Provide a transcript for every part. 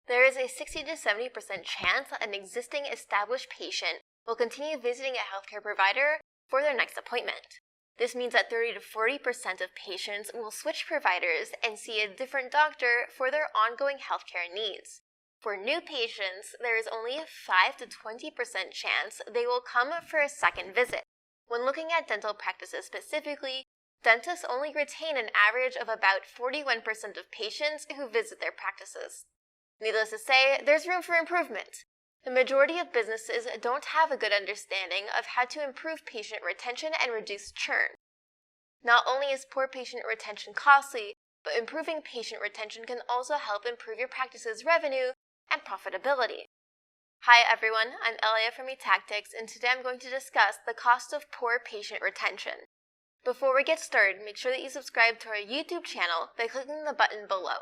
There is a 60 to 70% chance that an existing established patient will continue visiting a healthcare provider for their next appointment. This means that 30 to 40% of patients will switch providers and see a different doctor for their ongoing healthcare needs. For new patients, there is only a 5 to 20% chance they will come for a second visit. When looking at dental practices specifically, dentists only retain an average of about 41% of patients who visit their practices. Needless to say, there's room for improvement. The majority of businesses don't have a good understanding of how to improve patient retention and reduce churn. Not only is poor patient retention costly, but improving patient retention can also help improve your practice's revenue and profitability. Hi everyone, I'm Elia from eTactics, and today I'm going to discuss the cost of poor patient retention. Before we get started, make sure that you subscribe to our YouTube channel by clicking the button below.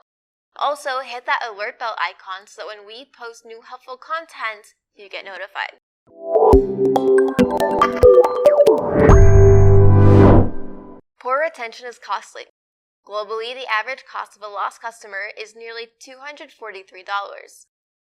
Also, hit that alert bell icon so that when we post new helpful content, you get notified. Poor retention is costly. Globally, the average cost of a lost customer is nearly $243.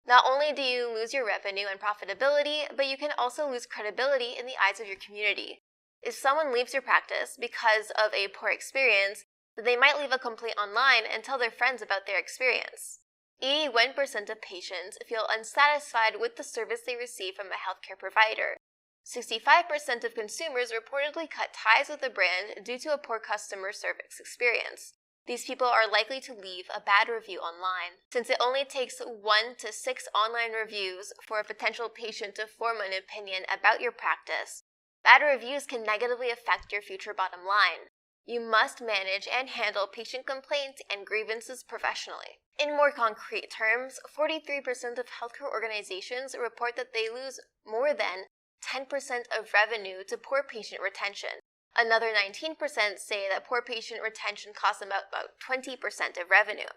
Not only do you lose your revenue and profitability, but you can also lose credibility in the eyes of your community. If someone leaves your practice because of a poor experience, they might leave a complaint online and tell their friends about their experience. 81% of patients feel unsatisfied with the service they receive from a healthcare provider. 65% of consumers reportedly cut ties with the brand due to a poor customer service experience. These people are likely to leave a bad review online. Since it only takes 1 to 6 online reviews for a potential patient to form an opinion about your practice, bad reviews can negatively affect your future bottom line. You must manage and handle patient complaints and grievances professionally. In more concrete terms, 43% of healthcare organizations report that they lose more than 10% of revenue to poor patient retention. Another 19% say that poor patient retention costs them about 20% of revenue.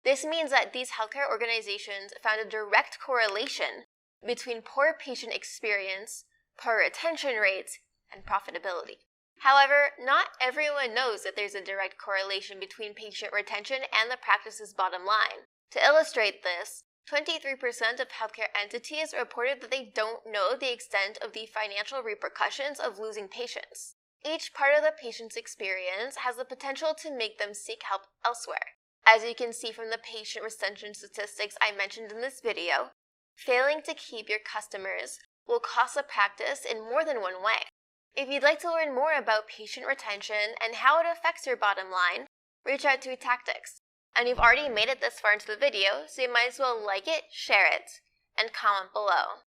This means that these healthcare organizations found a direct correlation between poor patient experience, poor retention rates, and profitability. However, not everyone knows that there's a direct correlation between patient retention and the practice's bottom line. To illustrate this, 23% of healthcare entities reported that they don't know the extent of the financial repercussions of losing patients. Each part of the patient's experience has the potential to make them seek help elsewhere. As you can see from the patient retention statistics I mentioned in this video, failing to keep your customers will cost the practice in more than one way. If you'd like to learn more about patient retention and how it affects your bottom line, reach out to eTactics. And you've already made it this far into the video, so you might as well like it, share it, and comment below.